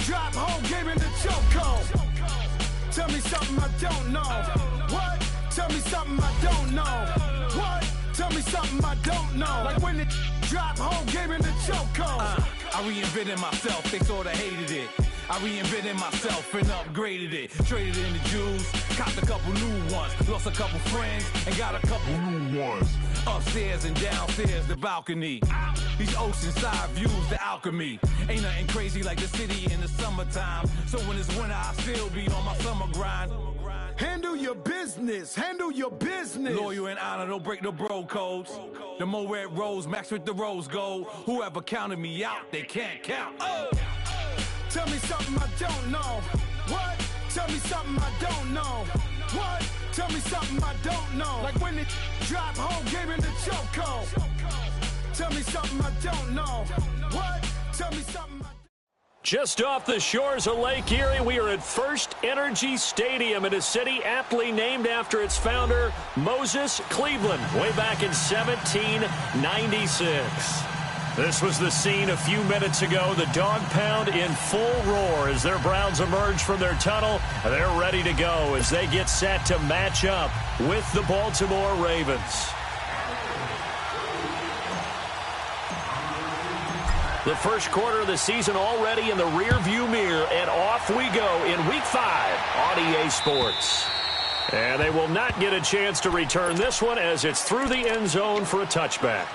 drop, whole game in the chokehold. Tell me something I don't know. What? Tell me something I don't know. What? Tell me something I don't know. Like when it drop, whole game in the chokehold. I reinvented myself, they sorta hated it. I reinvented myself and upgraded it. Traded in the Jews, copped a couple new ones. Lost a couple friends and got a couple new ones. Upstairs and downstairs, the balcony. These oceanside views, the alchemy. Ain't nothing crazy like the city in the summertime. So when it's winter, I still be on my summer grind. Handle your business, handle your business. Loyal and honor, don't break the bro codes. The more red rose, max with the rose gold. Whoever counted me out, they can't count. Oh! Tell me something I don't know. What? Tell me something I don't know. What? Tell me something I don't know. Like when it drop, whole game in the chokehold. Tell me something I don't know. What? Tell me something I Just off the shores of Lake Erie, we are at First Energy Stadium in a city aptly named after its founder, Moses Cleveland, way back in 1796. This was the scene a few minutes ago. The dog pound in full roar as their Browns emerge from their tunnel. They're ready to go as they get set to match up with the Baltimore Ravens. The first quarter of the season already in the rearview mirror, and off we go in Week 5 on EA Sports. And they will not get a chance to return this one as it's through the end zone for a touchback.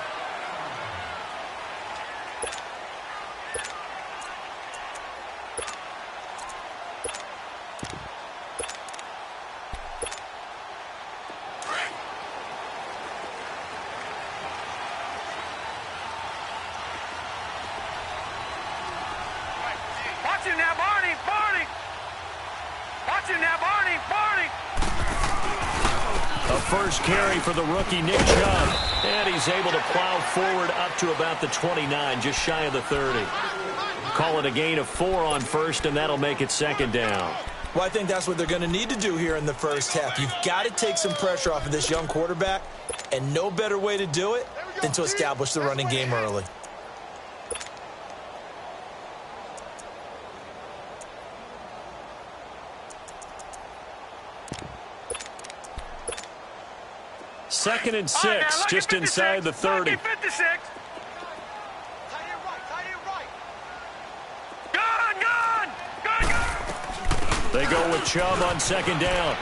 First carry for the rookie Nick Chubb, and he's able to plow forward up to about the 29, just shy of the 30. Call it a gain of 4 on first, and that'll make it second down. Well, I think that's what they're going to need to do here in the first half. You've got to take some pressure off of this young quarterback, and no better way to do it than to establish the running game early. Second and 6, just inside the 30. They go with Chubb on second down.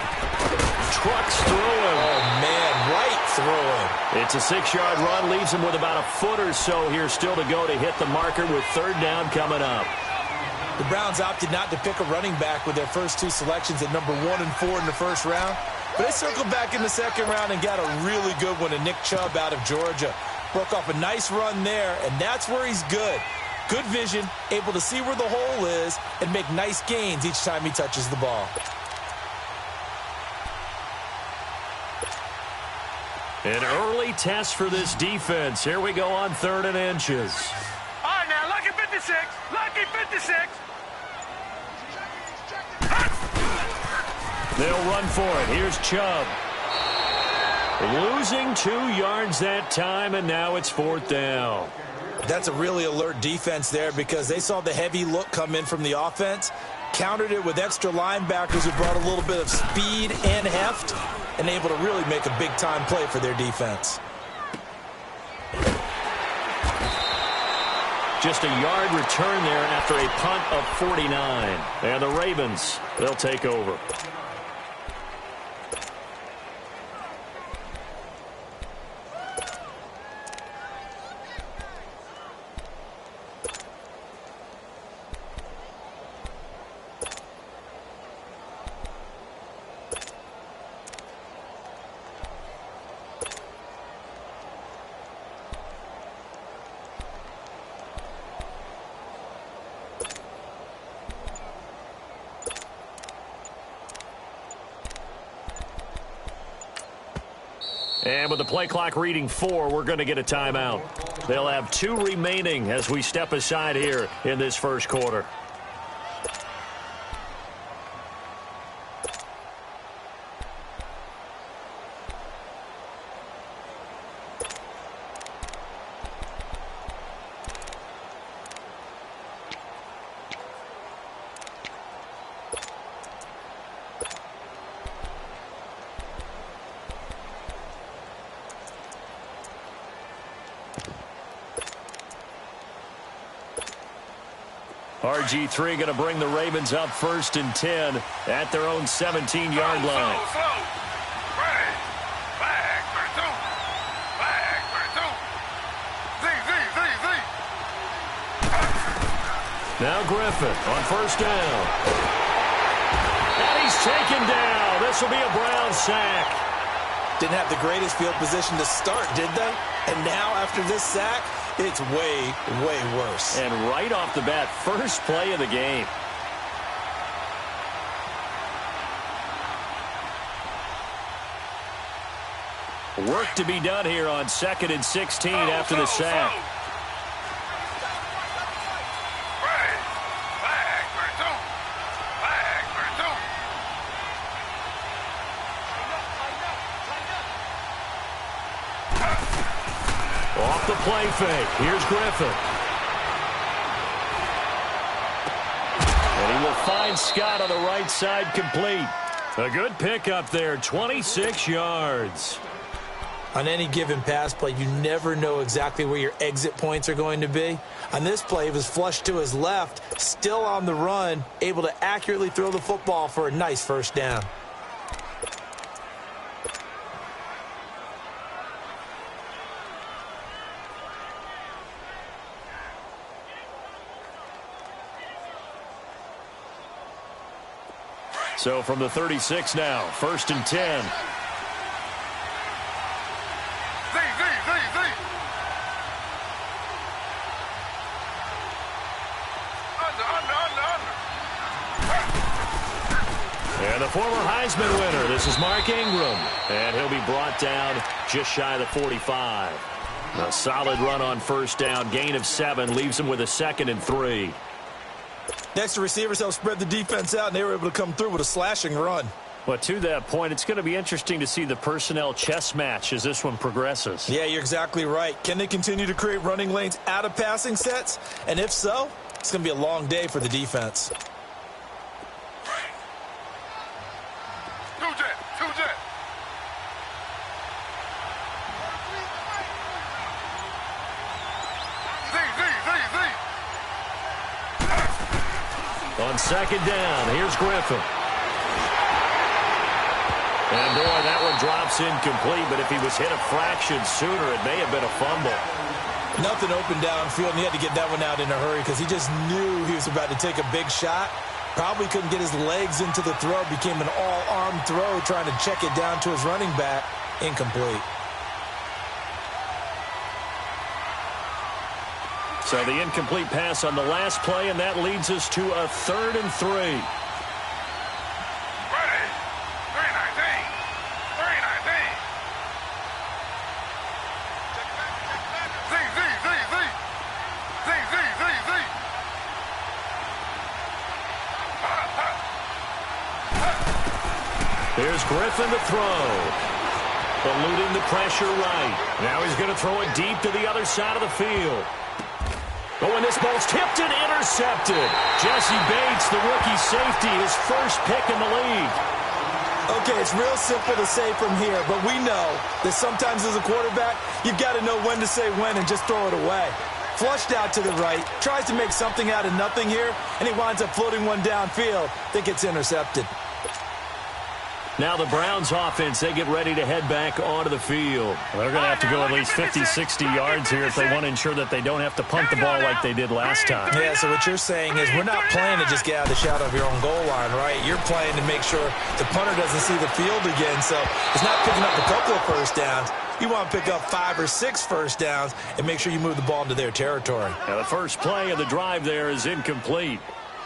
Trucks through him. Oh, man, right through him. It's a 6-yard run, leaves him with about a foot or so here still to go to hit the marker with third down coming up. The Browns opted not to pick a running back with their first 2 selections at number 1 and 4 in the first round. But they circled back in the second round and got a really good one in Nick Chubb out of Georgia. Broke off a nice run there, and that's where he's good. Good vision, able to see where the hole is, and make nice gains each time he touches the ball. An early test for this defense. Here we go on 3rd and inches. All right, now, lucky 56. Lucky 56. They'll run for it. Here's Chubb. Losing 2 yards that time, and now it's 4th down. That's a really alert defense there because they saw the heavy look come in from the offense, countered it with extra linebackers who brought a little bit of speed and heft, and able to really make a big-time play for their defense. Just a yard return there after a punt of 49. And the Ravens, they'll take over. And with the play clock reading 4, we're going to get a timeout. They'll have 2 remaining as we step aside here in this first quarter. RG3 going to bring the Ravens up 1st and 10 at their own 17-yard line. Now Griffin on 1st down. And he's taken down. This will be a Brown sack. Didn't have the greatest field position to start, did they? And now after this sack, it's way, way worse. And right off the bat, first play of the game. Work to be done here on 2nd and 16 after the sack. Off the play fake. Here's Griffin. And he will find Scott on the right side complete. A good pickup there, 26 yards. On any given pass play, you never know exactly where your exit points are going to be. On this play, it was flushed to his left, still on the run, able to accurately throw the football for a nice 1st down. So from the 36 now, 1st and 10. And the former Heisman winner, this is Mark Ingram. And he'll be brought down just shy of the 45. A solid run on 1st down, gain of 7, leaves him with a 2nd and 3. Next, the receivers helped spread the defense out, and they were able to come through with a slashing run. But to that point, it's going to be interesting to see the personnel chess match as this one progresses. Yeah, you're exactly right. Can they continue to create running lanes out of passing sets? And if so, it's going to be a long day for the defense. On 2nd down, here's Griffin. And boy, that one drops incomplete, but if he was hit a fraction sooner, it may have been a fumble. Nothing open downfield, and he had to get that one out in a hurry because he just knew he was about to take a big shot. Probably couldn't get his legs into the throw. Became an all-arm throw, trying to check it down to his running back. Incomplete. So the incomplete pass on the last play, and that leads us to a 3rd and 3. Here's Griffin to throw. Eluding the pressure right. Now he's going to throw it deep to the other side of the field. Oh, and this ball's tipped and intercepted. Jesse Bates, the rookie safety, his first pick in the league. Okay, it's real simple to say from here, but we know that sometimes as a quarterback, you've got to know when to say when and just throw it away. Flushed out to the right, tries to make something out of nothing here, and he winds up floating one downfield that gets intercepted. Now the Browns offense, they get ready to head back onto the field. They're going to have to go at least 50, 60 yards here if they want to ensure that they don't have to punt the ball like they did last time. Yeah, so what you're saying is we're not playing to just get out of the shadow of your own goal line, right? You're playing to make sure the punter doesn't see the field again. So it's not picking up a couple of 1st downs. You want to pick up 5 or 6 1st downs and make sure you move the ball into their territory. Now the first play of the drive there is incomplete.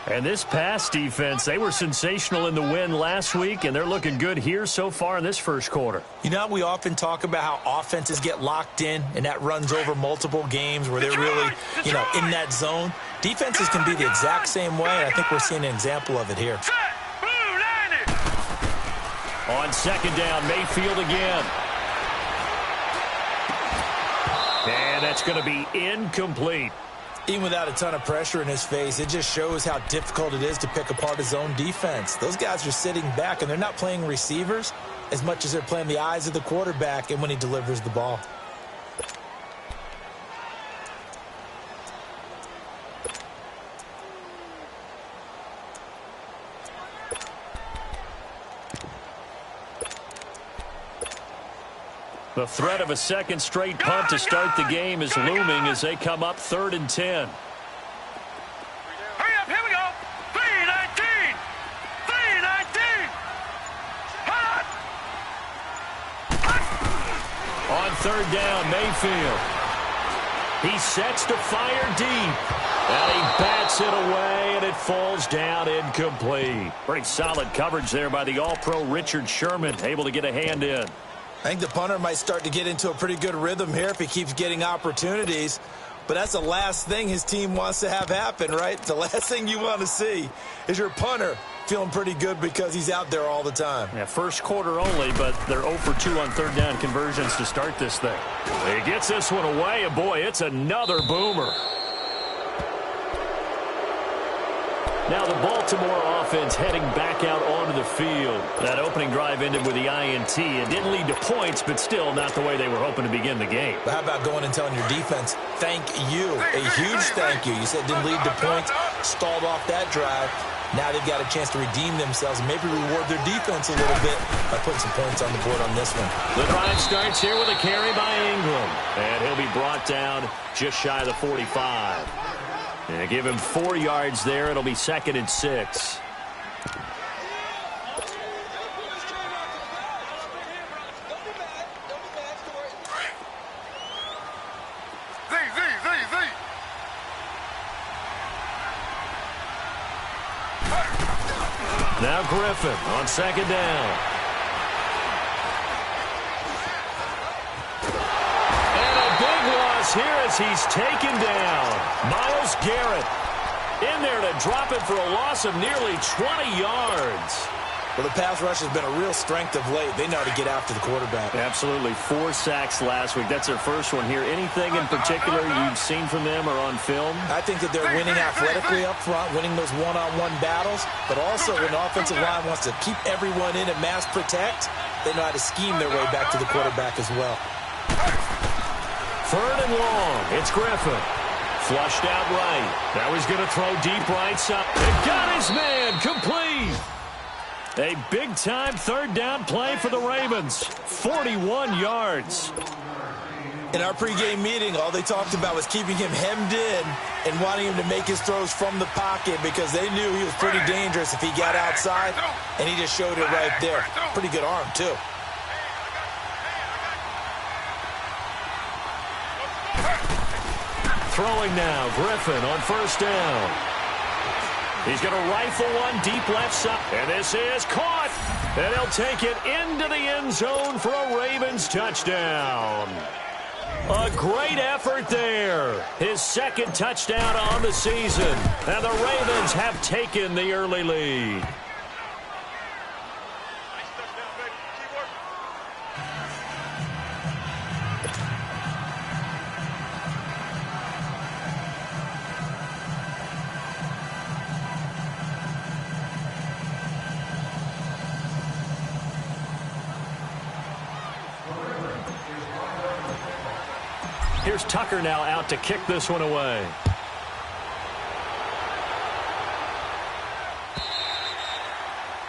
And this pass defense, they were sensational in the win last week, and they're looking good here so far in this first quarter. You know, we often talk about how offenses get locked in, and that runs over multiple games where they're really, in that zone. Defenses can be the exact same way, and I think we're seeing an example of it here. On 2nd down, Mayfield again. And that's going to be incomplete. Even without a ton of pressure in his face, it just shows how difficult it is to pick apart his own defense. Those guys are sitting back, and they're not playing receivers as much as they're playing the eyes of the quarterback and when he delivers the ball. The threat of a second straight punt to start the game is looming as they come up 3rd and 10. Hurry up, here we go. 3-19. 3-19. Hot. On 3rd down, Mayfield. He sets to fire deep. And he bats it away, and it falls down incomplete. Pretty solid coverage there by the All-Pro Richard Sherman, able to get a hand in. I think the punter might start to get into a pretty good rhythm here if he keeps getting opportunities. But that's the last thing his team wants to have happen, right? The last thing you want to see is your punter feeling pretty good because he's out there all the time. Yeah, first quarter only, but they're 0 for 2 on 3rd down conversions to start this thing. He gets this one away, and boy, it's another boomer. Now the Baltimore offense heading back out onto the field. That opening drive ended with the INT. It didn't lead to points, but still not the way they were hoping to begin the game. But how about going and telling your defense, thank you, a huge thank you. You said it didn't lead to points, stalled off that drive. Now they've got a chance to redeem themselves and maybe reward their defense a little bit by putting some points on the board on this one. The drive starts here with a carry by Ingram. And he'll be brought down just shy of the 45. And give him 4 yards there. It'll be 2nd and 6. Now Griffin on 2nd down. Here as he's taken down. Myles Garrett in there to drop it for a loss of nearly 20 yards. Well, the pass rush has been a real strength of late. They know how to get after the quarterback. Absolutely. 4 sacks last week. That's their first one here. Anything in particular you've seen from them or on film? I think that they're winning athletically up front, winning those one-on-one battles, but also when the offensive line wants to keep everyone in and mass protect, they know how to scheme their way back to the quarterback as well. 3rd and long. It's Griffin. Flushed out right. Now he's going to throw deep right side. And got his man. Complete. A big-time 3rd down play for the Ravens. 41 yards. In our pregame meeting, all they talked about was keeping him hemmed in and wanting him to make his throws from the pocket because they knew he was pretty dangerous if he got outside, and he just showed it right there. Pretty good arm, too. Throwing now, Griffin on 1st down. He's going to rifle one deep left side. And this is caught. And he'll take it into the end zone for a Ravens touchdown. A great effort there. His 2nd touchdown on the season. And the Ravens have taken the early lead. Here's Tucker now out to kick this one away.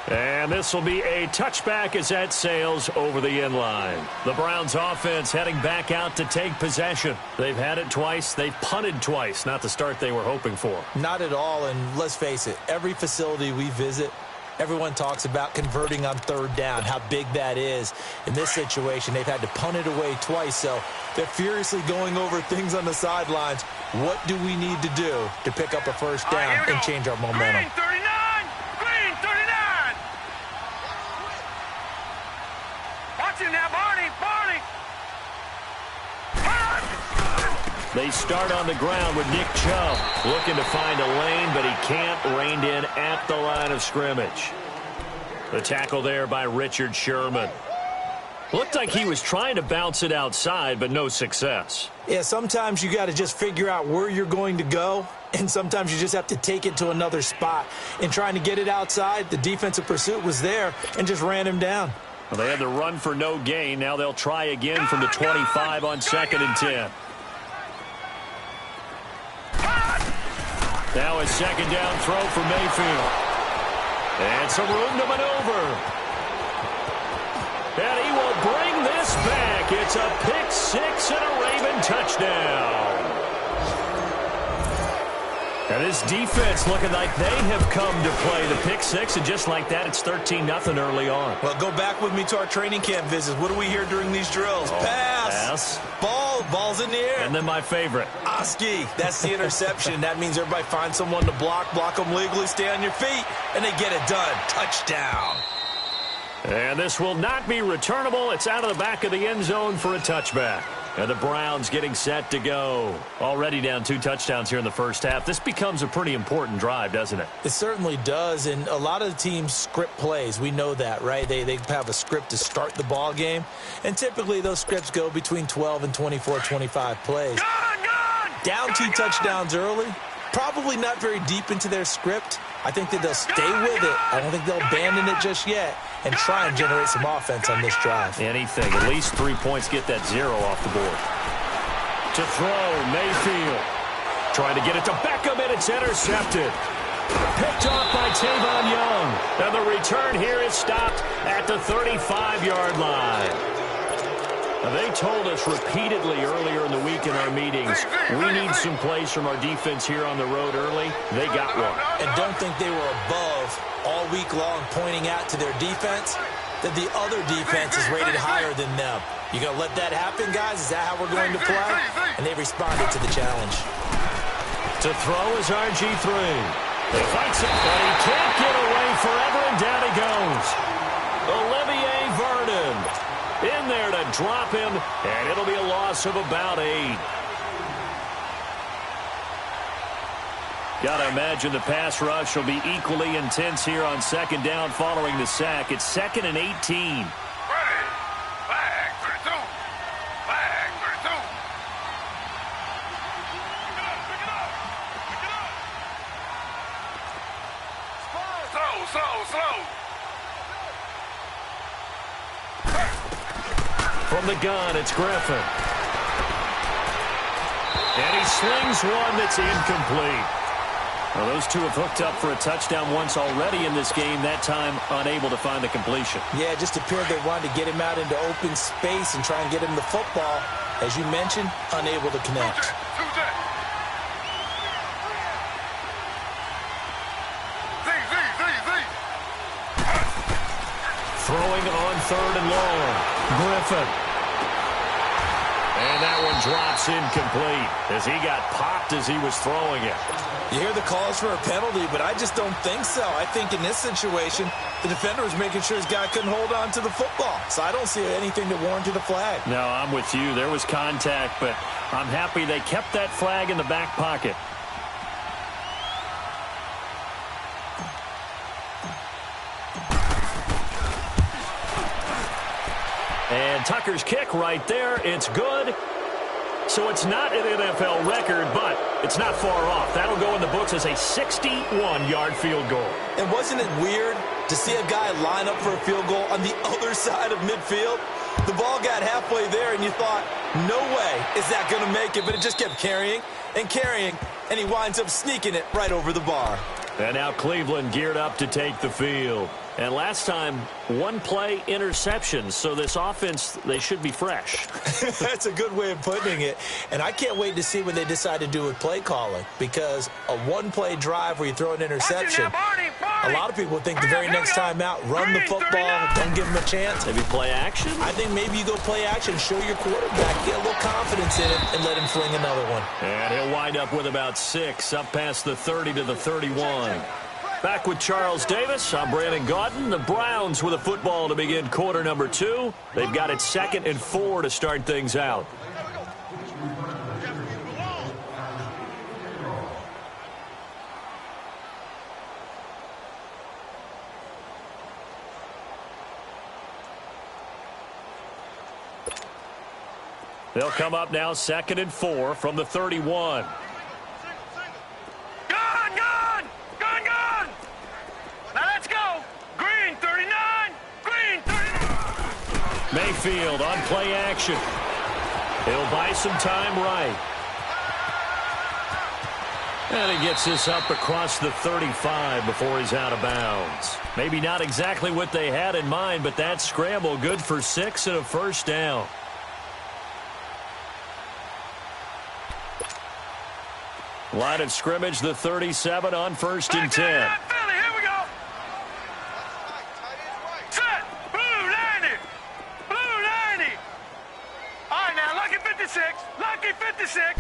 And this will be a touchback as that sails over the end line. The Browns offense heading back out to take possession. They've had it twice. They've punted twice. Not the start they were hoping for. Not at all, and let's face it, every facility we visit, everyone talks about converting on 3rd down, how big that is. In this situation, they've had to punt it away twice, so they're furiously going over things on the sidelines. What do we need to do to pick up a 1st down and change our momentum? Green 39! Green 39! Watch him now, Barney! Barney! They start on the ground with Nick Chubb looking to find a lane, but he can't. Reined in at the line of scrimmage. The tackle there by Richard Sherman. Looked like he was trying to bounce it outside, but no success. Yeah, sometimes you got to just figure out where you're going to go, and sometimes you just have to take it to another spot. In trying to get it outside, the defensive pursuit was there and just ran him down. Well, they had the run for no gain. Now they'll try again from the 25 on 2nd and 10. Now a 2nd down throw for Mayfield. And some room to maneuver. And he will bring this pass back. It's a pick six and a Raven touchdown. And this defense looking like they have come to play the pick six, and just like that, it's 13-0 early on. Well, go back with me to our training camp visits. What do we hear during these drills? Pass. Ball's in the air. And then my favorite. Oski, that's the interception. That means everybody finds someone to block them legally, stay on your feet, and they get it done. Touchdown. And this will not be returnable. It's out of the back of the end zone for a touchback. And the Browns getting set to go. Already down 2 touchdowns here in the first half. This becomes a pretty important drive, doesn't it? It certainly does, and a lot of the teams script plays. We know that, right? They have a script to start the ball game, and typically those scripts go between 12 and 24, 25 plays. Down 2 touchdowns early, probably not very deep into their script. I think that they'll stay with it. I don't think they'll abandon it just yet and try and generate some offense on this drive. Anything. At least 3 points, get that 0 off the board. To throw, Mayfield. Trying to get it to Beckham, and it's intercepted. Picked off by Tavon Young. And the return here is stopped at the 35-yard line. Now, they told us repeatedly earlier in the week in our meetings, we need some plays from our defense here on the road early. They got one. And don't think they were above all week long pointing out to their defense that the other defense is rated higher than them. You going to let that happen, guys? Is that how we're going to play? And they responded to the challenge. To throw is RG3. He fights it, but he can't get away forever, and down he goes. Olivier Vernon in there to drop him, and it'll be a loss of about 8. Got to imagine the pass rush will be equally intense here on second down following the sack. It's 2nd and 18. Flag 32. Flag 32. Slow. From the gun, it's Griffin. And he slings one that's incomplete. Well, those two have hooked up for a touchdown once already in this game, that time unable to find the completion. Yeah, it just appeared they wanted to get him out into open space and try and get him the football. As you mentioned, unable to connect. Throwing on 3rd and long. Griffin. And that one drops incomplete as he got popped as he was throwing it. You hear the calls for a penalty, but I just don't think so. I think in this situation, the defender was making sure his guy couldn't hold on to the football. So I don't see anything that warranted a flag. No, I'm with you. There was contact, but I'm happy they kept that flag in the back pocket. And Tucker's kick right there. It's good. So it's not an NFL record, but it's not far off. That'll go in the books as a 61-yard field goal. And wasn't it weird to see a guy line up for a field goal on the other side of midfield? The ball got halfway there, and you thought, no way is that going to make it. But it just kept carrying, and he winds up sneaking it right over the bar. And now Cleveland geared up to take the field. And last time, 1-play interception. So this offense, they should be fresh. That's a good way of putting it. And I can't wait to see what they decide to do with play calling. Because a 1-play drive where you throw an interception, a lot of people think the very next time out, run the football, don't give them a chance. Maybe play action? I think maybe you go play action, show your quarterback, get a little confidence in him, and let him fling another one. And he'll wind up with about 6, up past the 30 to the 31. Back with Charles Davis, I'm Brandon Gaudin. The Browns with a football to begin quarter number 2. They've got it 2nd and 4 to start things out. They'll come up now 2nd and 4 from the 31. Mayfield on play action. He'll buy some time right. And he gets this up across the 35 before he's out of bounds. Maybe not exactly what they had in mind, but that scramble good for 6 and a first down. Line of scrimmage, the 37 on 1st and 10. Here we go. Set. Blue 90. Blue 90. All right, now, lucky 56. Lucky 56.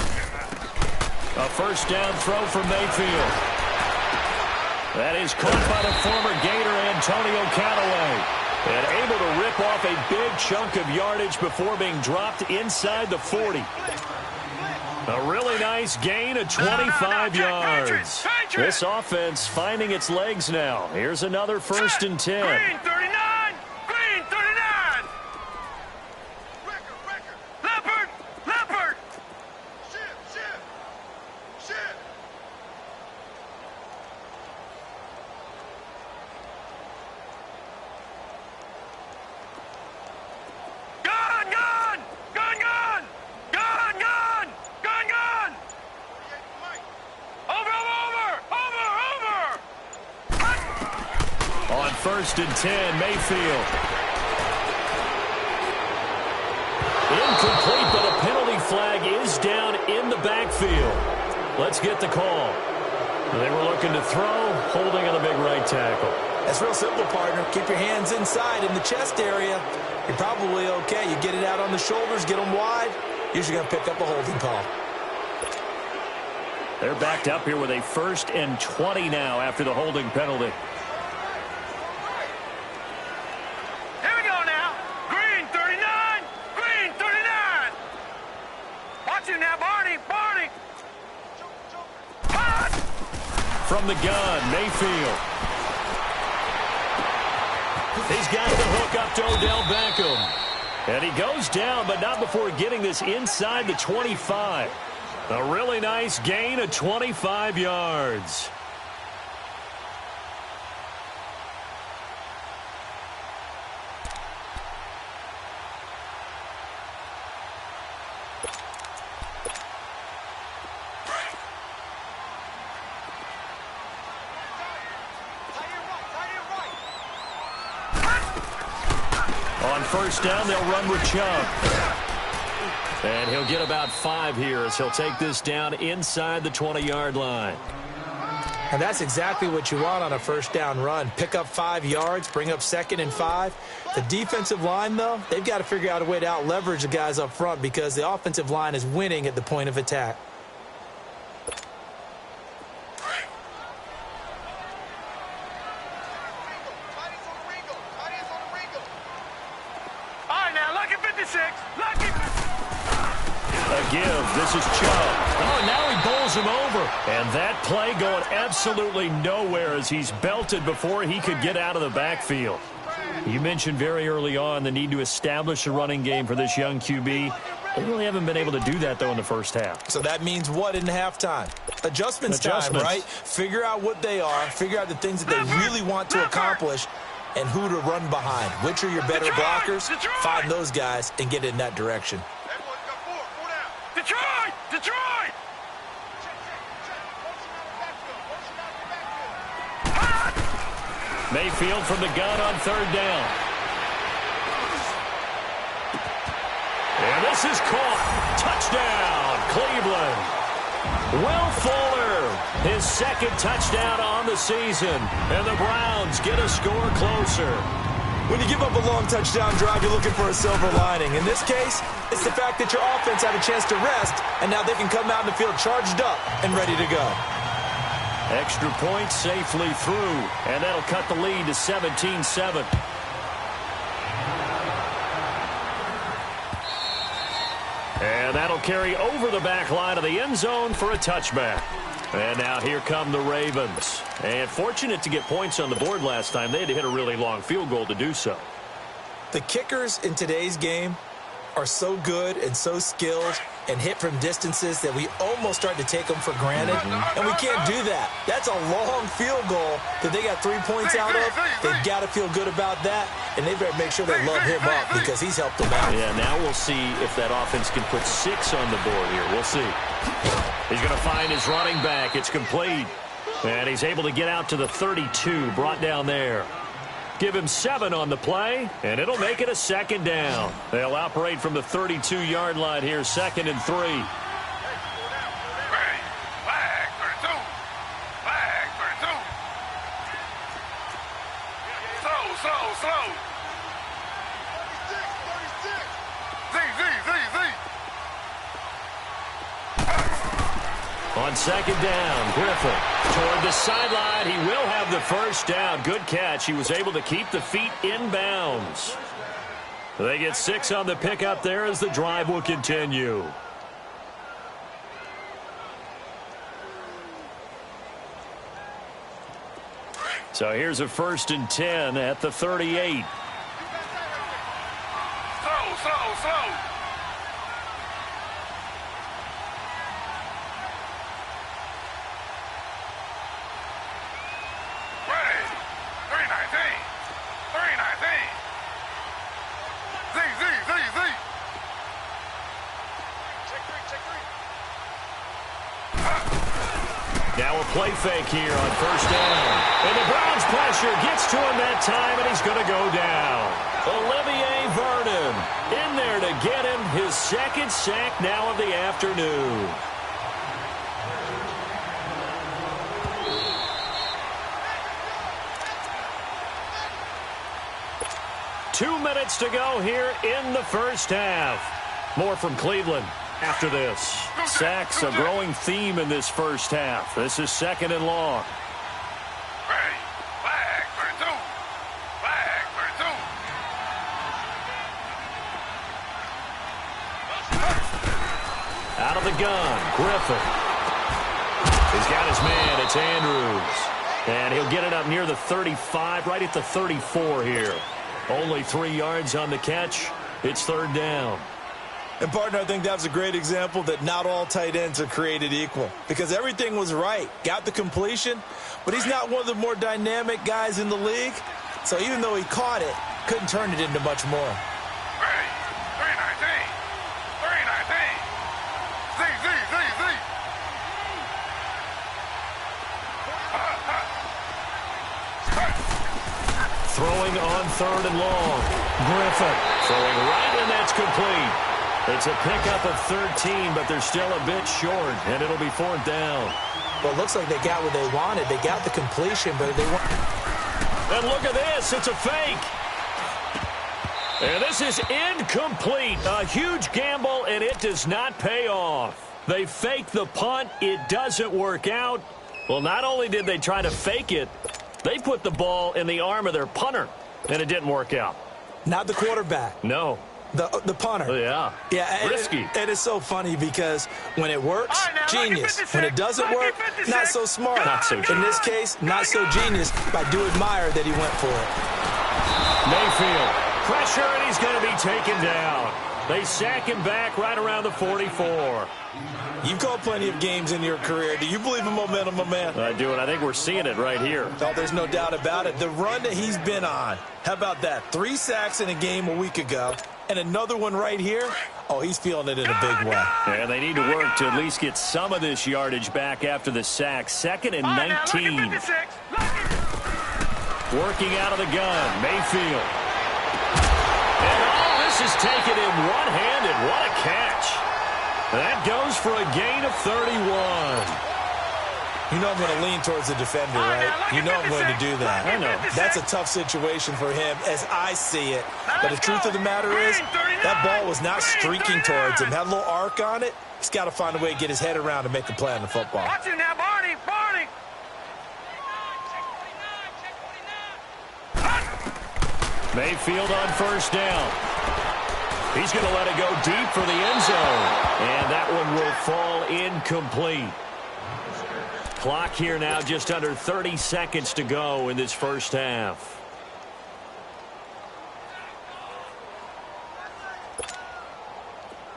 A first down throw from Mayfield. That is caught by the former Gator Antonio Callaway. And able to rip off a big chunk of yardage before being dropped inside the 40. A really nice gain of 25 yards. This offense finding its legs now. Here's another 1st and 10. Green 39. Green 39. Leopard. Leopard. Shift. On 1st and 10, Mayfield. Incomplete, but a penalty flag is down in the backfield. Let's get the call. They were looking to throw, holding on the big right tackle. That's real simple, partner. Keep your hands inside in the chest area. You're probably okay. You get it out on the shoulders, get them wide. Usually going to pick up a holding call. They're backed up here with a 1st and 20 now after the holding penalty. Here we go now. Green 39. Green 39. Watch him now, Barney. Barney. Hot. From the gun, Mayfield. He's got the hook up to Odell Beckham. And he goes down, but not before getting this inside the 25. A really nice gain of 25 yards. On 1st down, they'll run with Chubb. And he'll get about 5 here as he'll take this down inside the 20-yard line. And that's exactly what you want on a 1st down run. Pick up 5 yards, bring up 2nd and 5. The defensive line, though, they've got to figure out a way to out-leverage the guys up front because the offensive line is winning at the point of attack. All right, now, lucky 56. Lucky. A give. This is Chubb. Oh, now he bowls him over. And that play going absolutely nowhere as he's belted before he could get out of the backfield. You mentioned very early on the need to establish a running game for this young QB. They really haven't been able to do that, though, in the first half. So that means what in halftime? Adjustments time, right? Figure out what they are, figure out the things that they really want to accomplish, and who to run behind. Which are your better blockers? Find those guys and get in that direction. Detroit! Detroit! Mayfield from the gun on 3rd down. And this is caught. Touchdown, Cleveland. Will Fuller, his 2nd touchdown on the season. And the Browns get a score closer. When you give up a long touchdown drive, you're looking for a silver lining. In this case, it's the fact that your offense had a chance to rest, and now they can come out in the field charged up and ready to go. Extra point safely through, and that'll cut the lead to 17-7. And that'll carry over the back line of the end zone for a touchback. And now here come the Ravens. And fortunate to get points on the board last time. They had to hit a really long field goal to do so. The kickers in today's game are so good and so skilled and hit from distances that we almost start to take them for granted. And we can't do that. That's a long field goal that they got 3 points out of. They've got to feel good about that. And they better make sure they love him up because he's helped them out. Yeah, now we'll see if that offense can put 6 on the board here. We'll see. He's going to find his running back. It's complete. And he's able to get out to the 32, brought down there. Give him 7 on the play, and it'll make it a second down. They'll operate from the 32-yard line here, 2nd and 3. On 2nd down, Griffin toward the sideline. He will have the first down. Good catch. He was able to keep the feet in bounds. They get 6 on the pickup there as the drive will continue. So here's a 1st and 10 at the 38. Slow. Now a play fake here on 1st down. And the Browns pressure gets to him that time, and he's going to go down. Olivier Vernon in there to get him his 2nd sack now of the afternoon. Two minutes to go here in the first half. More from Cleveland after this. Sacks a growing theme in this first half. This is 2nd and long. Flag for 2. Out of the gun, Griffin. He's got his man. It's Andrews. And he'll get it up near the 35, right at the 34 here. Only 3 yards on the catch. It's 3rd down. And, partner, I think that's a great example that not all tight ends are created equal. Because everything was right. Got the completion, but he's not one of the more dynamic guys in the league. So even though he caught it, couldn't turn it into much more. 319. Throwing on 3rd and long. Griffin throwing right, and that's complete. It's a pickup of 13, but they're still a bit short, and it'll be 4th down. Well, it looks like they got what they wanted. They got the completion, but they want. And look at this. It's a fake. And this is incomplete. A huge gamble, and it does not pay off. They fake the punt. It doesn't work out. Well, not only did they try to fake it, they put the ball in the arm of their punter, and it didn't work out. Not the quarterback. No. The punter. Yeah. Risky. It is so funny because when it works, genius. When it doesn't work, not so smart. Not so genius. In this case, not so genius, but I do admire that he went for it. Mayfield, pressure, and he's going to be taken down. They sack him back right around the 44. You've called plenty of games in your career. Do you believe in momentum, my man? I do, and I think we're seeing it right here. Oh, there's no doubt about it. The run that he's been on, how about that? 3 sacks in a game a week ago, and another one right here. Oh, he's feeling it in a big way. And they need to work to at least get some of this yardage back after the sack. 2nd and 19. Working out of the gun, Mayfield. And all this is taken in one-handed. What a catch. That goes for a gain of 31. You know I'm going to lean towards the defender, right? You know I'm going to do that. I know. That's a tough situation for him as I see it. But the truth of the matter is, that ball was not streaking towards him. Had a little arc on it. He's got to find a way to get his head around and make a play on the football. Watch it now, Barney. Mayfield on 1st down. He's going to let it go deep for the end zone. And that one will fall incomplete. Clock here now just under 30 seconds to go in this first half.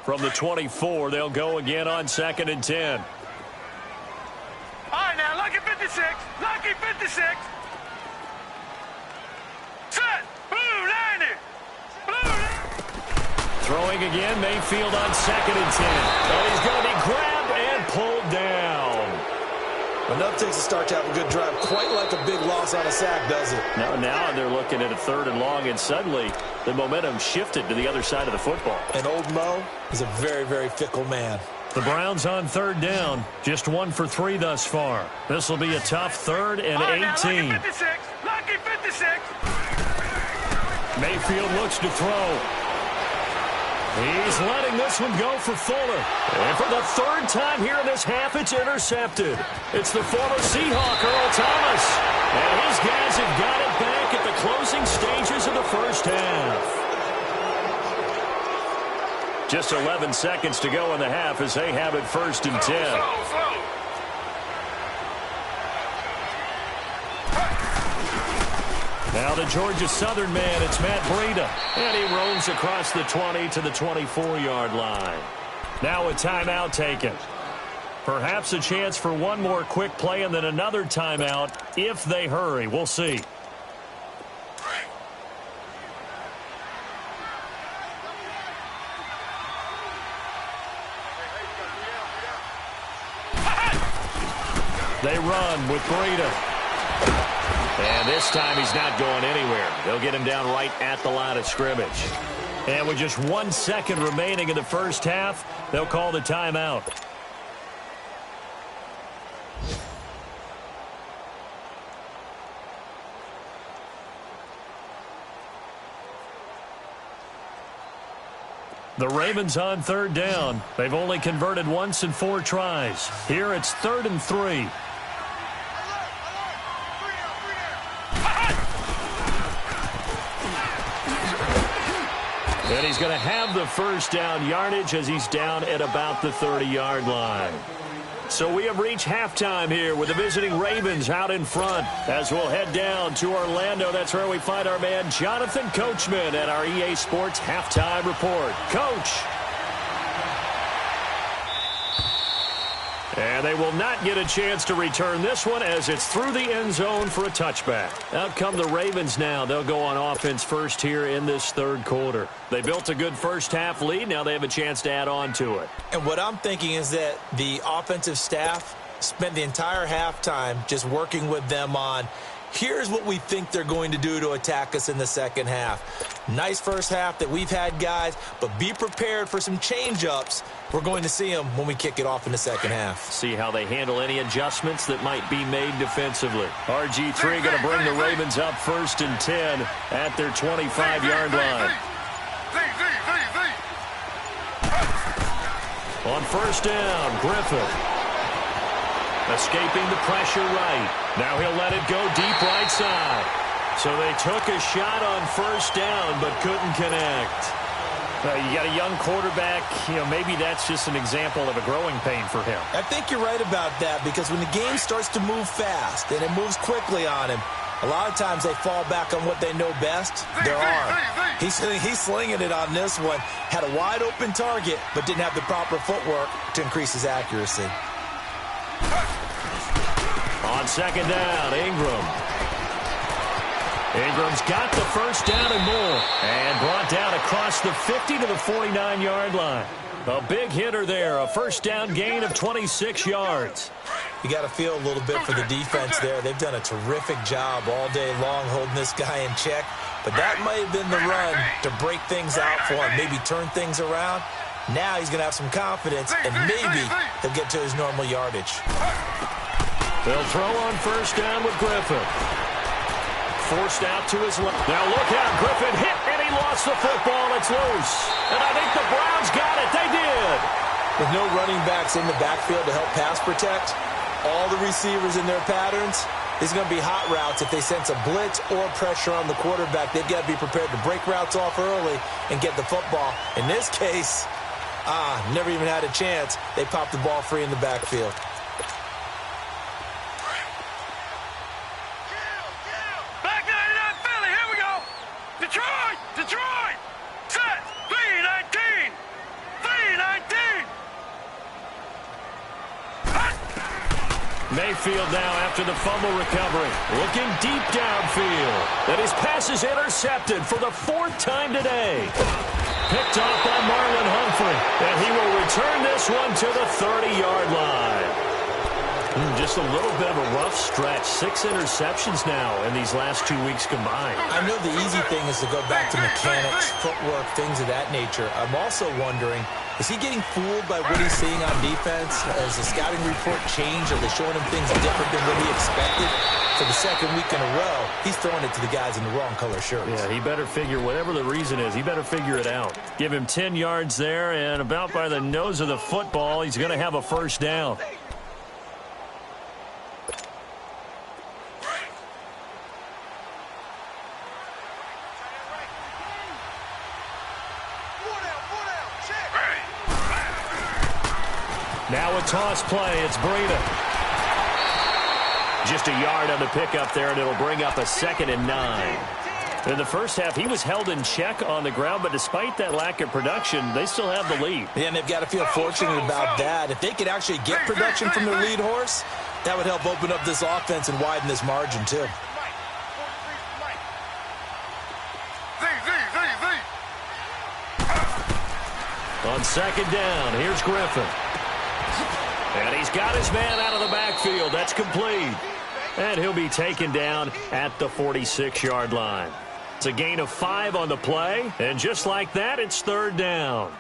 From the 24, they'll go again on 2nd and 10. All right, now, lucky 56. Lucky 56. Set. Blue 90. Throwing again, Mayfield on 2nd and 10. And he's going to be grabbed and pulled down. enough takes to start to have a good drive. Quite like a big loss on a sack, does it? Now they're looking at a 3rd and long, and suddenly the momentum shifted to the other side of the football. And old Mo is a very, very fickle man. The Browns on 3rd down, just 1 for 3 thus far. This will be a tough 3rd and 18. Lucky 56. Lucky 56. Mayfield looks to throw. He's letting this one go for Fuller. And for the 3rd time here in this half, it's intercepted. It's the former Seahawk, Earl Thomas. And his guys have got it back at the closing stages of the first half. Just 11 seconds to go in the half as they have it 1st and 10. Now the Georgia Southern man, it's Matt Breida. And he roams across the 20 to the 24-yard line. Now a timeout taken. Perhaps a chance for one more quick play and then another timeout if they hurry. We'll see. They run with Breida. And this time he's not going anywhere. They'll get him down right at the line of scrimmage. And with just 1 second remaining in the first half, they'll call the timeout. The Ravens on 3rd down. They've only converted once in 4 tries. Here it's 3rd and 3. And he's going to have the first down yardage as he's down at about the 30-yard line. So we have reached halftime here with the visiting Ravens out in front. As we'll head down to Orlando, that's where we find our man Jonathan Coachman at our EA Sports Halftime Report. Coach. And they will not get a chance to return this one as it's through the end zone for a touchback. Out come the Ravens now. They'll go on offense first here in this 3rd quarter. They built a good first half lead. Now they have a chance to add on to it. And what I'm thinking is that the offensive staff spent the entire halftime just working with them on, here's what we think they're going to do to attack us in the second half. Nice first half that we've had, guys, but be prepared for some change-ups. We're going to see them when we kick it off in the second half. See how they handle any adjustments that might be made defensively. RG3 going to bring the Ravens up 1st and 10 at their 25-yard line. On 1st down, Griffith. Escaping the pressure right. Now he'll let it go deep right side. So they took a shot on 1st down but couldn't connect. You got a young quarterback, maybe that's just an example of a growing pain for him. I think you're right about that because when the game starts to move fast and it moves quickly on him, a lot of times they fall back on what they know best, their arm. He's slinging it on this one. Had a wide open target but didn't have the proper footwork to increase his accuracy. On 2nd down, Ingram. Ingram's got the first down and more. And brought down across the 50 to the 49-yard line. A big hitter there. A first down gain of 26 yards. You got to feel a little bit for the defense there. They've done a terrific job all day long holding this guy in check. But that might have been the run to break things out for him, maybe turn things around. Now he's going to have some confidence, and maybe he'll get to his normal yardage. They'll throw on 1st down with Griffin. Forced out to his left. Now look out. Griffin hit, and he lost the football. It's loose. And I think the Browns got it. They did. With no running backs in the backfield to help pass protect, all the receivers in their patterns, these are going to be hot routes. If they sense a blitz or pressure on the quarterback, they've got to be prepared to break routes off early and get the football. In this case, never even had a chance. They popped the ball free in the backfield. Back 99 Philly, here we go. Detroit, set, 3-19, 3-19. Mayfield now after the fumble recovery. Looking deep downfield. And his pass is intercepted for the 4th time today. Picked off by Marlon Humphrey. And he will return this one to the 30-yard line. Just a little bit of a rough stretch. 6 interceptions now in these last 2 weeks combined. I know the easy thing is to go back to mechanics, footwork, things of that nature. I'm also wondering, is he getting fooled by what he's seeing on defense? Has the scouting report changed? Are they showing him things different than what he expected? For the second week in a row, he's throwing it to the guys in the wrong color shirts. Yeah, he better figure, whatever the reason is, he better figure it out. Give him 10 yards there, and about by the nose of the football, he's going to have a first down. Now a toss play. It's Breida. Just a yard on the pickup there, and it'll bring up a 2nd and 9. In the first half, he was held in check on the ground, but despite that lack of production, they still have the lead. Yeah, and they've got to feel fortunate about that. If they could actually get production from their lead horse, that would help open up this offense and widen this margin, too. On 2nd down, here's Griffin. And he's got his man out of the backfield. That's complete. And he'll be taken down at the 46-yard line. It's a gain of 5 on the play. And just like that, it's 3rd down.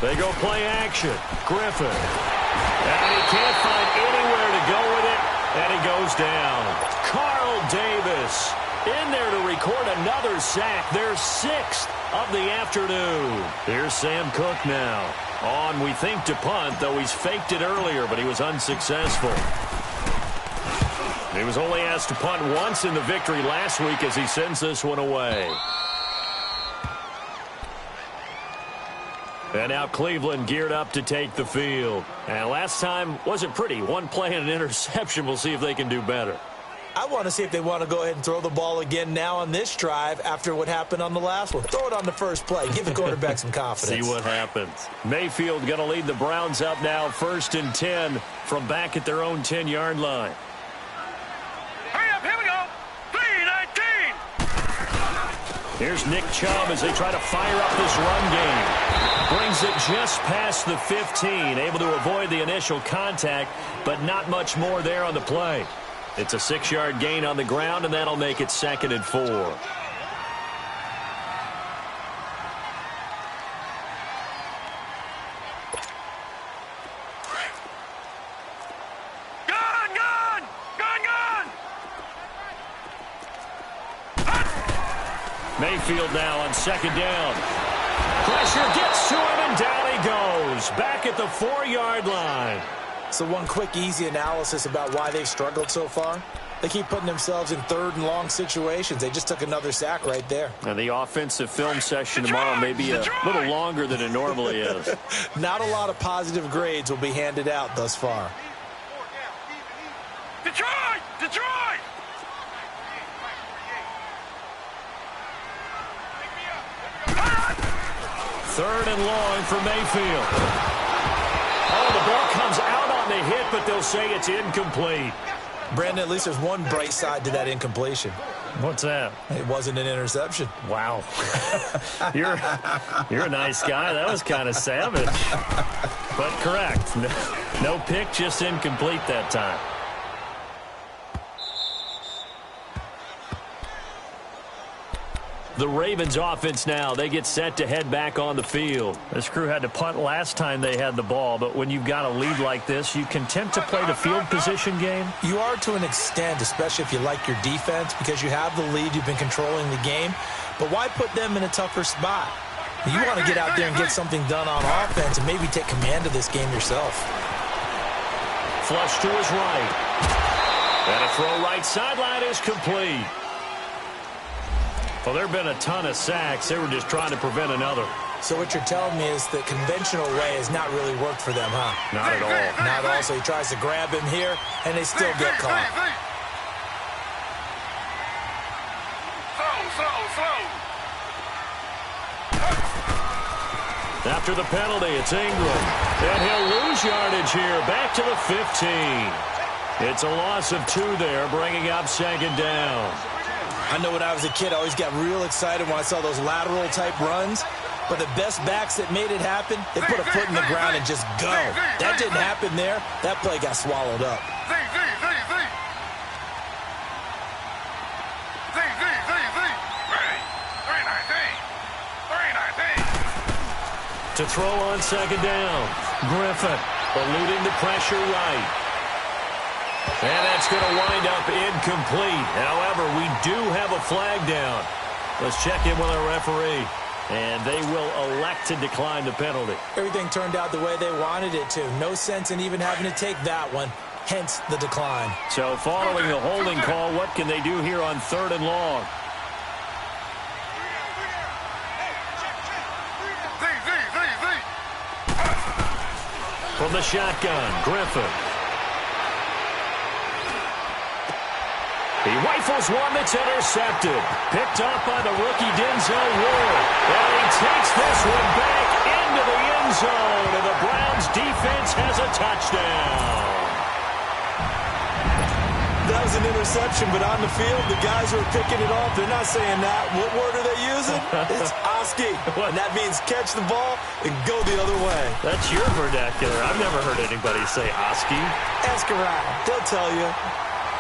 They go play action. Griffin. And he can't find anywhere to go with it, and he goes down. Carl Davis in there to record another sack. Their 6th of the afternoon. Here's Sam Cook now. On, we think, to punt, though he's faked it earlier, but he was unsuccessful. He was only asked to punt once in the victory last week as he sends this one away. And now Cleveland geared up to take the field. And last time wasn't pretty. One play and an interception. We'll see if they can do better. I want to see if they want to go ahead and throw the ball again now on this drive after what happened on the last one. Throw it on the first play. Give the quarterback some confidence. See what happens. Mayfield going to lead the Browns up now 1st and 10 from back at their own 10-yard line. Hurry up, here we go. 3-19. Here's Nick Chubb as they try to fire up this run game. Brings it just past the 15, able to avoid the initial contact, but not much more there on the play. It's a 6-yard gain on the ground, and that'll make it 2nd and 4. Mayfield now on 2nd down. Pressure gets to him, and down he goes. Back at the 4-yard line. So one quick, easy analysis about why they've struggled so far. They keep putting themselves in 3rd and long situations. They just took another sack right there. And the offensive film session tomorrow may be a little longer than it normally is. Not a lot of positive grades will be handed out thus far. Detroit! Detroit! 3rd and long for Mayfield. Oh, the ball comes out on the hit, but they'll say it's incomplete. Brandon, at least there's one bright side to that incompletion. What's that? It wasn't an interception. Wow. You're a nice guy. That was kind of savage. But correct. No pick, just incomplete that time. The Ravens offense now, they get set to head back on the field. This crew had to punt last time they had the ball, but when you've got a lead like this, you content to play the field position game? You are to an extent, especially if you like your defense, because you have the lead, you've been controlling the game. But why put them in a tougher spot? You want to get out there and get something done on offense and maybe take command of this game yourself. Flush to his right. And a throw right sideline is complete. Well, there have been a ton of sacks. They were just trying to prevent another. So what you're telling me is the conventional way has not really worked for them, huh? Not at all. Not at all. So he tries to grab him here, and they still get caught. After the penalty, it's Ingram. And he'll lose yardage here. Back to the 15. It's a loss of 2 there, bringing up second down. I know when I was a kid, I always got real excited when I saw those lateral-type runs. But the best backs that made it happen, they put a foot in the ground and just go. That didn't happen there. That play got swallowed up. To throw on second down. Griffin eluding the pressure right. And that's going to wind up incomplete. However, we do have a flag down. Let's check in with our referee. And they will elect to decline the penalty. Everything turned out the way they wanted it to. No sense in even having to take that one. Hence the decline. So following the holding call, what can they do here on 3rd and long? From the shotgun, Griffin. He rifles one that's intercepted. Picked up by the rookie Denzel Ward. And he takes this one back into the end zone. And the Browns defense has a touchdown. That was an interception, but on the field, the guys who are picking it off, they're not saying that. What word are they using? It's Oski. And that means catch the ball and go the other way. That's your vernacular. I've never heard anybody say Oski. Ask around. They'll tell you.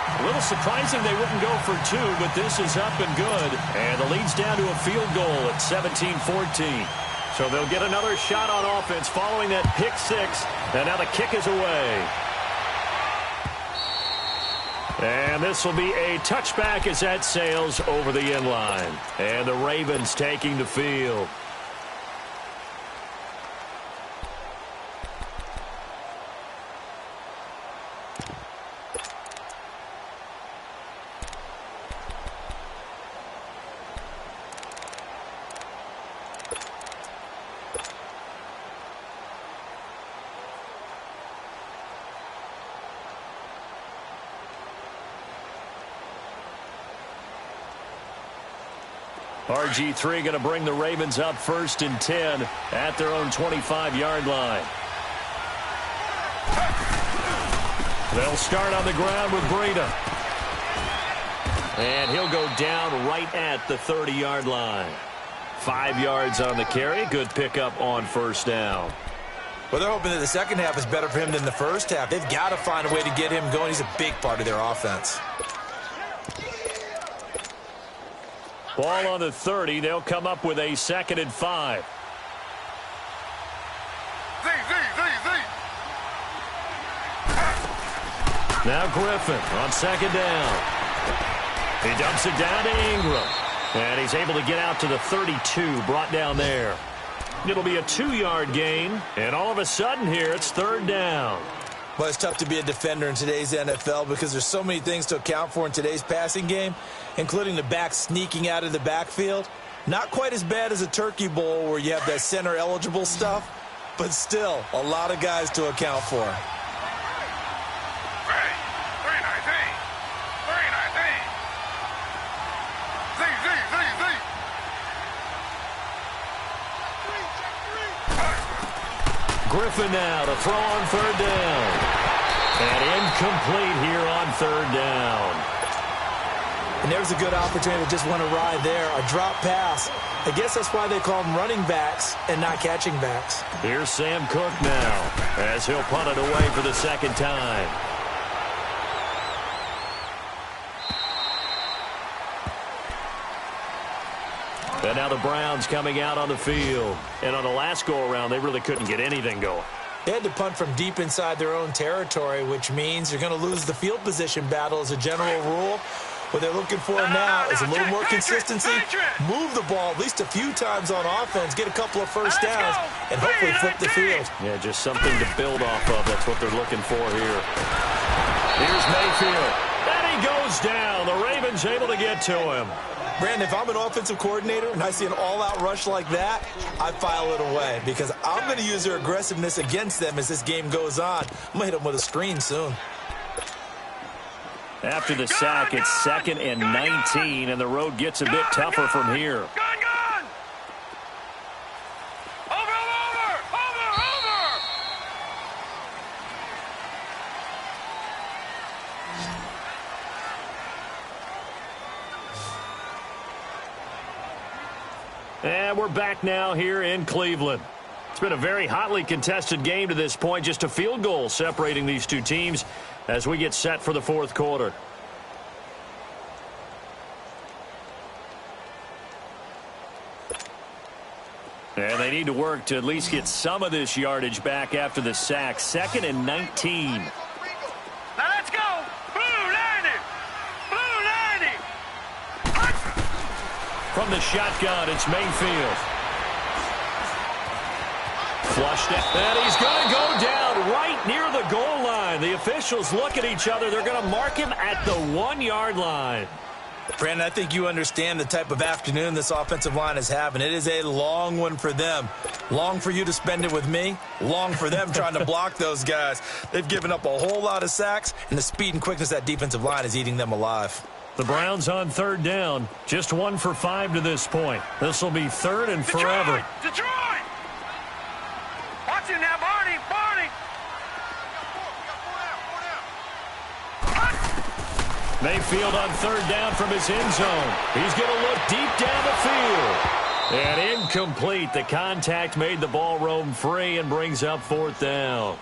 A little surprising they wouldn't go for 2, but this is up and good. And the lead's down to a field goal at 17-14. So they'll get another shot on offense following that pick 6. And now the kick is away. And this will be a touchback as that sails over the end line. And the Ravens taking the field. RG3 going to bring the Ravens up 1st and 10 at their own 25-yard line. They'll start on the ground with Breida. And he'll go down right at the 30-yard line. 5 yards on the carry. Good pickup on 1st down. Well, they're hoping that the second half is better for him than the first half. They've got to find a way to get him going. He's a big part of their offense. Ball on the 30. They'll come up with a 2nd and 5. Now Griffin on 2nd down. He dumps it down to Ingram. And he's able to get out to the 32, brought down there. It'll be a 2-yard gain. And all of a sudden here, it's 3rd down. Well, it's tough to be a defender in today's NFL because there's so many things to account for in today's passing game, including the back sneaking out of the backfield. Not quite as bad as a Turkey Bowl where you have that center-eligible stuff, but still a lot of guys to account for. Griffin now to throw on 3rd down. And incomplete here on 3rd down. And there's a good opportunity to just want to ride there. A drop pass. I guess that's why they call them running backs and not catching backs. Here's Sam Cook now as he'll punt it away for the 2nd time. And now the Browns coming out on the field. And on the last go-around, they really couldn't get anything going. They had to punt from deep inside their own territory, which means you're going to lose the field position battle as a general rule. What they're looking for now is a little more consistency, move the ball at least a few times on offense, get a couple of first downs, and hopefully flip the field. Yeah, just something to build off of. That's what they're looking for here. Here's Mayfield. And he goes down. The Ravens able to get to him. Brandon, if I'm an offensive coordinator and I see an all-out rush like that, I file it away because I'm going to use their aggressiveness against them as this game goes on. I'm going to hit them with a screen soon. After the sack, it's 2nd and 19, and the road gets a bit tougher from here. And we're back now here in Cleveland. It's been a very hotly contested game to this point. Just a field goal separating these two teams as we get set for the fourth quarter. And they need to work to at least get some of this yardage back after the sack. 2nd and 19. Now let's go. Blue 90. Blue 90. From the shotgun, it's Mayfield. Flushed it, and he's going to go down right near the goal line. The officials look at each other. They're going to mark him at the 1-yard line. Brandon, I think you understand the type of afternoon this offensive line is having. It is a long one for them. Long for you to spend it with me. Long for them trying to block those guys. They've given up a whole lot of sacks, and the speed and quickness of that defensive line is eating them alive. The Browns on 3rd down. Just 1 for 5 to this point. This will be 3rd and forever. Detroit! Watch it now, Barney! Barney! Mayfield on 3rd down from his end zone. He's going to look deep down the field. And incomplete. The contact made the ball roam free and brings up 4th down.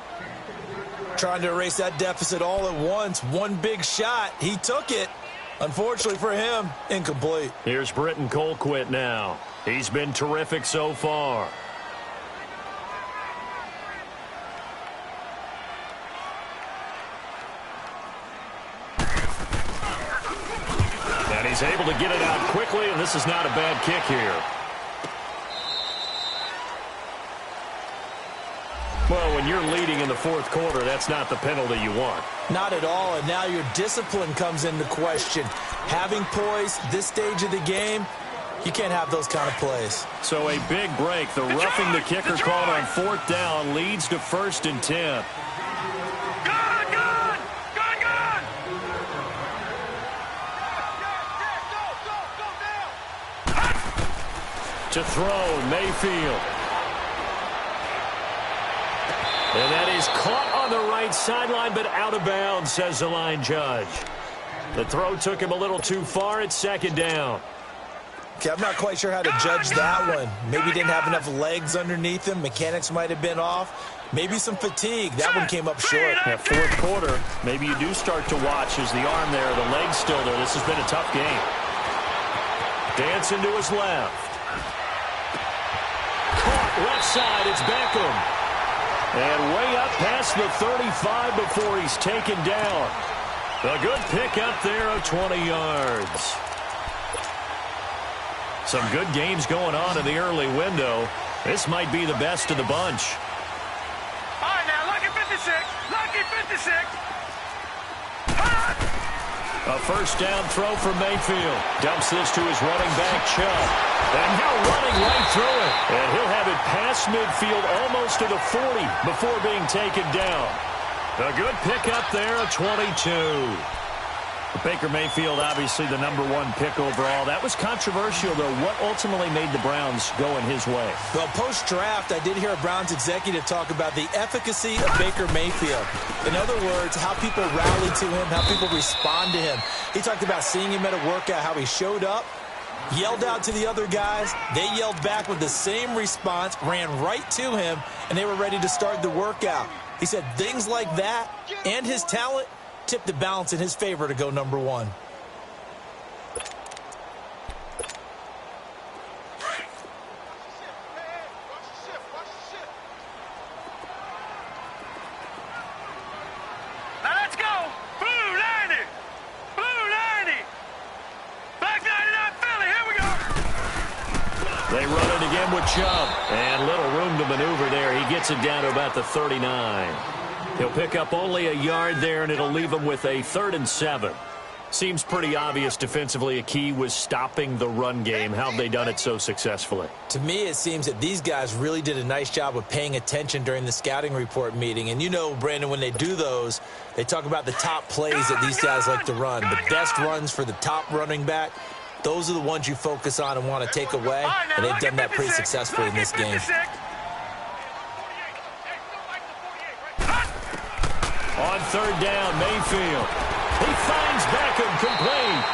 Trying to erase that deficit all at once. One big shot. He took it. Unfortunately for him, incomplete. Here's Britton Colquitt now. He's been terrific so far. And he's able to get it out quickly, and this is not a bad kick here. Well, when you're leading in the fourth quarter, that's not the penalty you want. Not at all, and now your discipline comes into question. Having poise this stage of the game, you can't have those kind of plays. So a big break. The roughing the kicker called on 4th down leads to 1st and 10. To throw, Mayfield. And that is caught on the right sideline, but out of bounds, says the line judge. The throw took him a little too far. It's 2nd down. Okay, I'm not quite sure how to judge that one. Maybe he didn't have enough legs underneath him. Mechanics might have been off. Maybe some fatigue. That one came up short. Yeah, fourth quarter, maybe you do start to watch as the arm there, the leg's still there. This has been a tough game. Dancing to his left. Caught left side. It's Beckham. And way up past the 35 before he's taken down. A good pickup there of 20 yards. Some good games going on in the early window. This might be the best of the bunch. All right, now, lucky 56. Lucky 56. A 1st down throw from Mayfield. Dumps this to his running back, Chubb. And now running right through it. And he'll have it past midfield almost to the 40 before being taken down. A good pickup there, a 22. Baker Mayfield, obviously the #1 pick overall. That was controversial, though. What ultimately made the Browns go in his way? Well, post-draft, I did hear a Browns executive talk about the efficacy of Baker Mayfield. In other words, how people rally to him, how people respond to him. He talked about seeing him at a workout, how he showed up, yelled out to the other guys. They yelled back with the same response, ran right to him, and they were ready to start the workout. He said things like that and his talent tipped the balance in his favor to go #1. Now let's go. Blue 90. Blue 90. Black 99 Philly. Here we go. They run it again with Chubb. And little room to maneuver there. He gets it down to about the 39. He'll pick up only a yard there, and it'll leave him with a 3rd and 7. Seems pretty obvious defensively a key was stopping the run game. How have they done it so successfully? To me, it seems that these guys really did a nice job of paying attention during the scouting report meeting. And you know, Brandon, when they do those, they talk about the top plays that these guys like to run. The best runs for the top running back, those are the ones you focus on and want to take away. And they've done that pretty successfully in this game. On third down, Mayfield. He finds Beckham complete.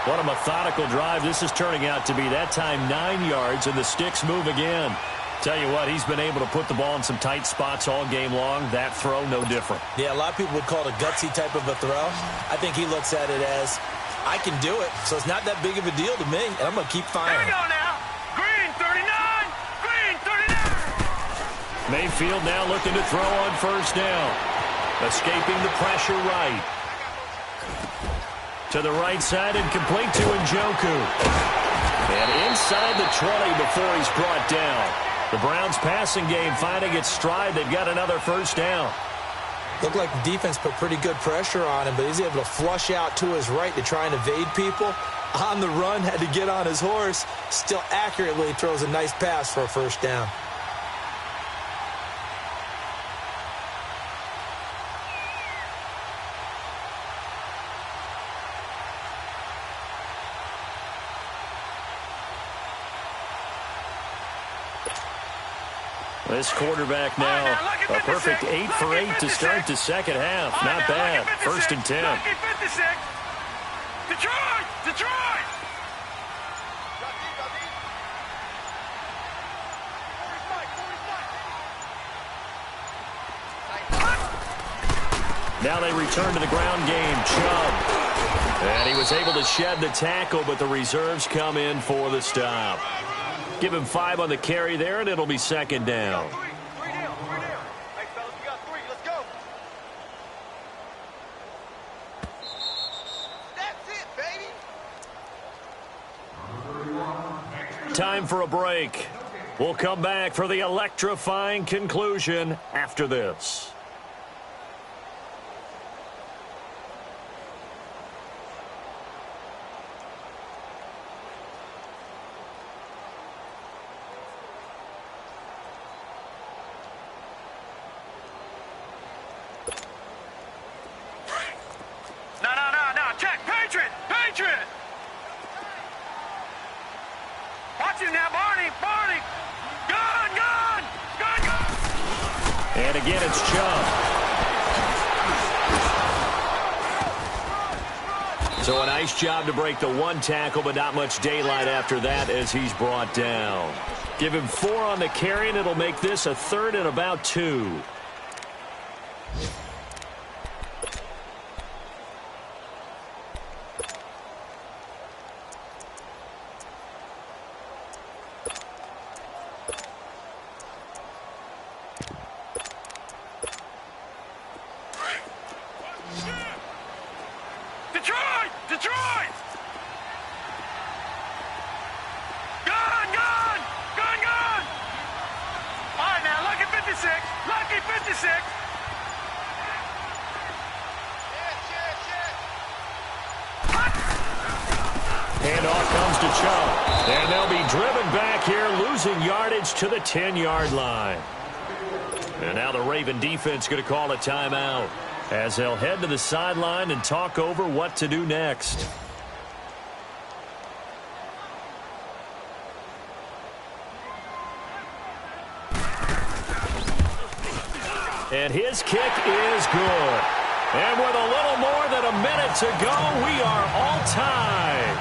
What a methodical drive this is turning out to be. That time 9 yards, and the sticks move again. Tell you what, he's been able to put the ball in some tight spots all game long. That throw, no different. Yeah, a lot of people would call it a gutsy type of a throw. I think he looks at it as, I can do it, so it's not that big of a deal to me, and I'm going to keep firing. Here we go now. Green 39. Green 39. Mayfield now looking to throw on first down. Escaping the pressure right. To the right side and complete to Njoku. And inside the 20 before he's brought down. The Browns passing game finding its stride. They've got another first down. Looked like the defense put pretty good pressure on him, but he's able to flush out to his right to try and evade people. On the run, had to get on his horse. Still accurately throws a nice pass for a first down. This quarterback now, a perfect 8 for 8 to start the second half. Not bad. First and 10. Detroit! Detroit! Now they return to the ground game. Chubb. And he was able to shed the tackle, but the reserves come in for the stop. Give him 5 on the carry there, and it'll be second down. Three down. Hey, fellas, we got 3. Let's go. That's it, baby. Time for a break. We'll come back for the electrifying conclusion after this. No. Check. Patriot. Watch him now, Barney. Gun. And again, it's Chubb. So a nice job to break the 1 tackle, but not much daylight after that as he's brought down. Give him 4 on the carry, and it'll make this a 3rd and about 2. Detroit! Gun! All right, now, lucky 56. And off comes to Chubb. And they'll be driven back here, losing yardage to the 10-yard line. And now the Raven defense going to call a timeout as they'll head to the sideline and talk over what to do next. And his kick is good. And with a little more than a minute to go, we are all tied.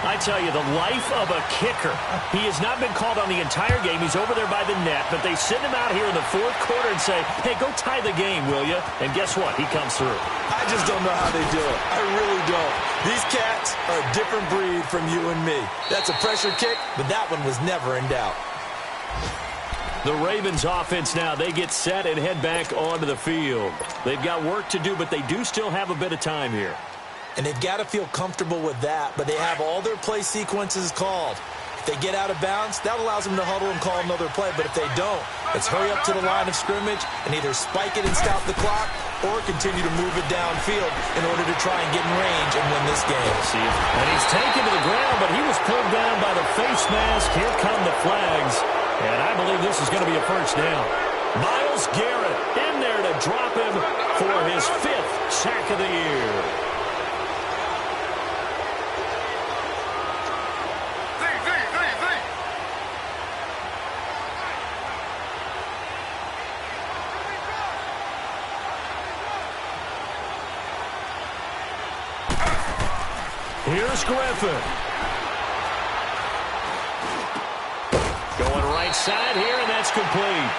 I tell you, the life of a kicker. He has not been called on the entire game. He's over there by the net, but they send him out here in the 4th quarter and say, hey, go tie the game, will you? And guess what? He comes through. I just don't know how they do it. I really don't. These cats are a different breed from you and me. That's a pressure kick, but that one was never in doubt. The Ravens offense now, they get set and head back onto the field. They've got work to do, but they do still have a bit of time here. And they've got to feel comfortable with that, but they have all their play sequences called. If they get out of bounds, that allows them to huddle and call another play. But if they don't, let's hurry up to the line of scrimmage and either spike it and stop the clock or continue to move it downfield in order to try and get in range and win this game. And he's taken to the ground, but he was pulled down by the face mask. Here come the flags, and I believe this is going to be a first down. Myles Garrett in there to drop him for his 5th sack of the year. Here's Griffin. Going right side here, and that's complete.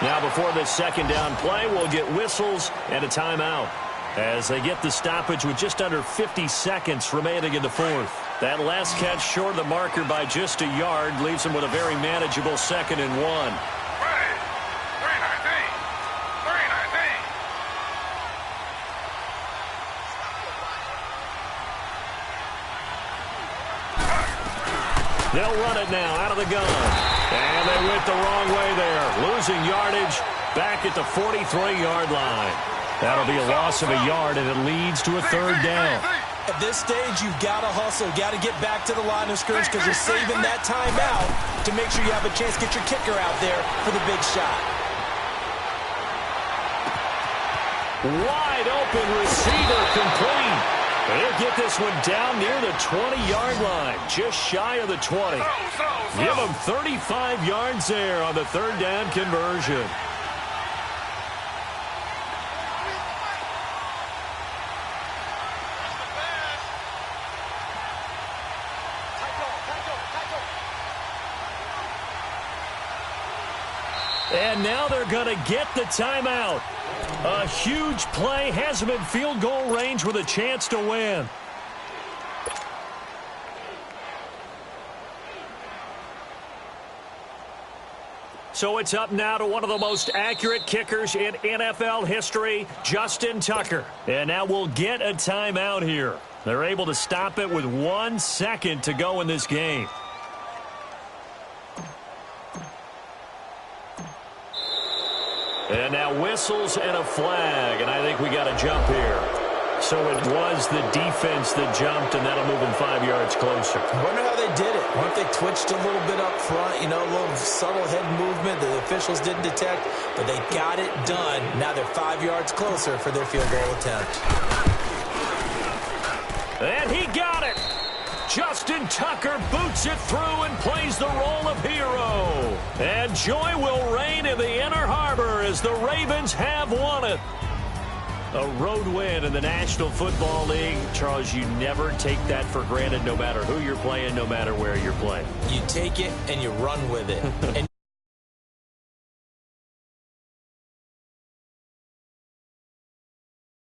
Now before this second down play, we'll get whistles and a timeout as they get the stoppage with just under 50 seconds remaining in the 4th. That last catch short of the marker by just a yard leaves them with a very manageable 2nd and 1. They'll run it now out of the gun. And they went the wrong way there. Losing yardage back at the 43-yard line. That'll be a loss of a yard, and it leads to a 3rd down. At this stage, you've got to hustle. Got to get back to the line of scrimmage because you're saving that timeout to make sure you have a chance to get your kicker out there for the big shot. Wide open receiver complete. They'll get this one down near the 20-yard line, just shy of the 20. Give them 35 yards there on the 3rd down conversion. And now they're going to get the timeout. A huge play has them in field goal range with a chance to win. So it's up now to one of the most accurate kickers in NFL history, Justin Tucker. And now we'll get a timeout here. They're able to stop it with 1 second to go in this game. And now whistles and a flag, and I think we got a jump here. So it was the defense that jumped, and that'll move them 5 yards closer. I wonder how they did it. What if they twitched a little bit up front, you know, a little subtle head movement that the officials didn't detect, but they got it done. Now they're 5 yards closer for their field goal attempt. And he got it. Justin Tucker boots it through and plays the role of hero. And joy will reign in the Inner Harbor as the Ravens have won it. A road win in the National Football League. Charles, you never take that for granted no matter who you're playing, no matter where you're playing. You take it and you run with it. And